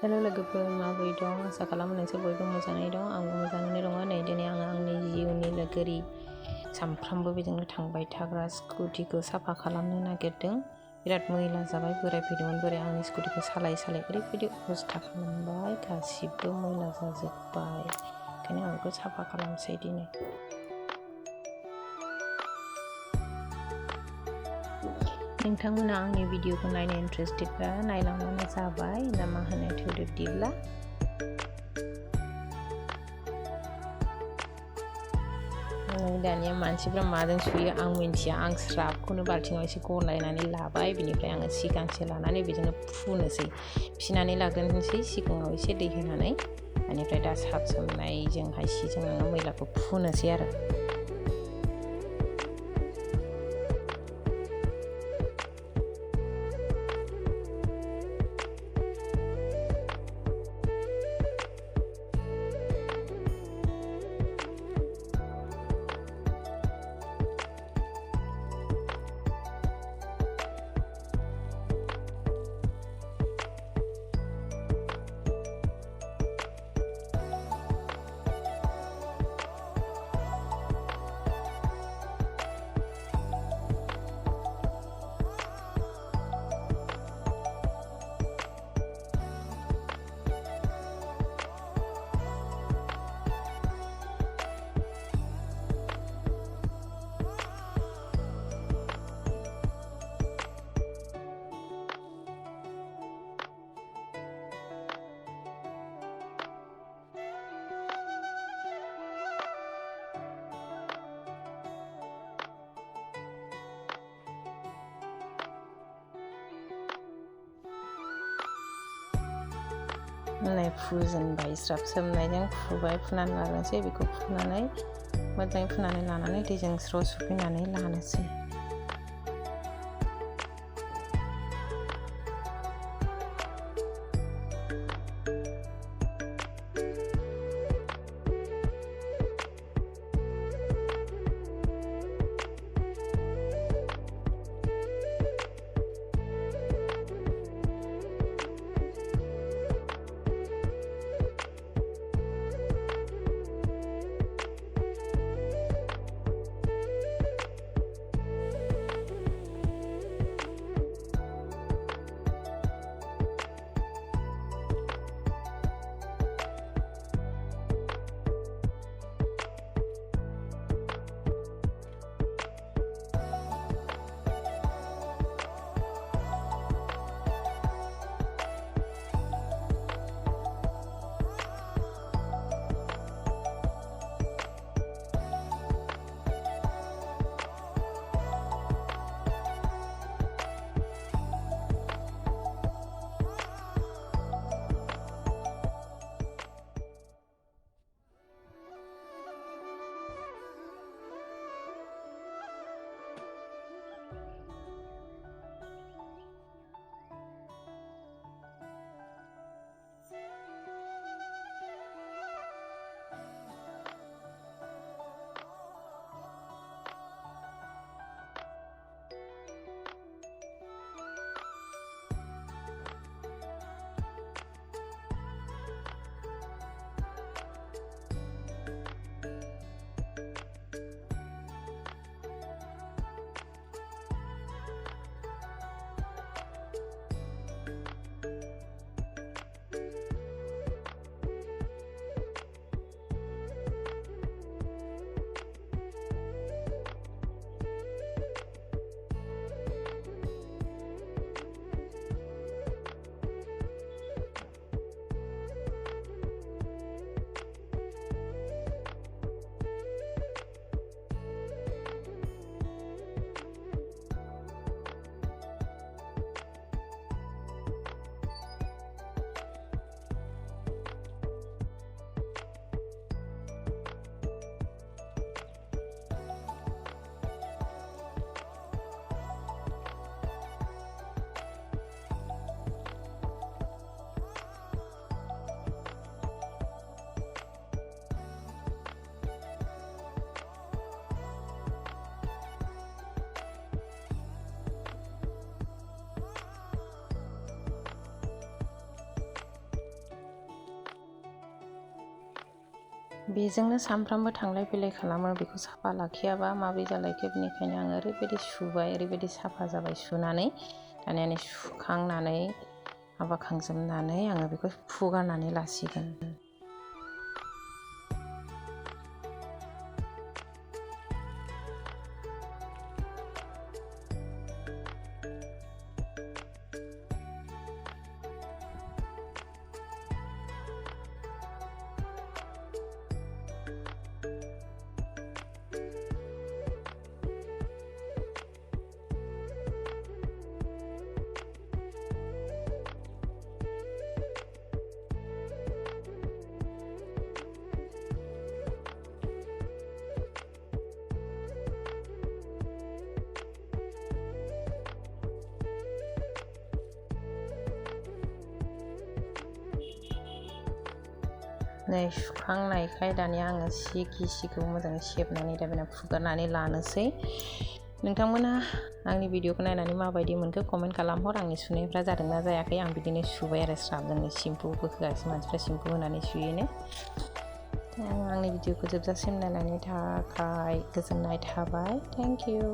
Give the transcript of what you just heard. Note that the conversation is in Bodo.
हेलो लोगोफोर माबोरै दं आसा खालामो नोंसोर बयबो मोजाङै दं आंबो मोजाङैनो दङ नै दिनै आङो आंनि जिउनि लोगोरि सामफ्रामबो बेजोंनो थांबाय थाग्रा स्कुटिखौ साफा खालामनो नागिरदों बिराद मैला जाबाय बोराय फैदोंमोन बोराय आंनि स्कुटिखौ सालाय सालाय ओरैबायदि अबस्था खालामबाय गासिबो मैला जाजोब्बाय ओंखायनो आं बेखौ साफा खालामसै दिनै नोंथांमोना आंनि भिडिअखौ नायनो इन्ट्रेस्टेडबा नायलांबानो जाबाय ना मा होनो थौदो बिदिब्ला दानिया मानसिफ्रा माजों सुयो आं मिन्थिया आं स्राबखौनो बाल्थिङाव एसे गलायनानै लाबाय बिनिफ्राय आङो सिगांसे लानानै बेजोंनो फुनोसै फिनानै लाग्रोनोसै सिगाङाव एसे दै होनानै बेनिफ्राय दा साब सोमनायजोंहाय सिजों आङो मैलाखौ फुनोसै आरो नै फुजेनबाय स्राब सोमनायजों फुबाय फुनानै लाग्रोनोसै बेखौ फुनानै मोजाङै फुनानै लानानै दैजों स्र' सुफैनानै लानोसै बेजोंनो सानफ्रामबो थांलाय फैलाय खालामो। बेखौ साफा लाखियाबा माबोरै जालायखो, बेनिखायनो आङो ओरैबायदि सुबाय, ओरैबायदि साफा जाबाय सुनानै। दानिया सुखांनानै माबाखांजोबनानै आङो बेखौ फुगारनानै लासिगोन। नै सुखांनायखाय दानिया आङो सि गिसिखौ मोजाङै सेबनानै दाबिना फुगारनानै लानोसै। नोंथांमोना आंनि भिडिअखौ नायनानै माबायदि मोनखो कमेन्ट खालामहर। आंनि सुनायफ्रा जादोंना जायाखै। आं बिदिनो सुबाय आरो स्राबजोंनो सिम्पुबो होआसै, मानसिफ्रा सिम्पु होनानै सुयोनो। आंनि भिडिअखौ जोबजासिम नायनायनि थाखाय गोजोननाय थाबाय। Thank you.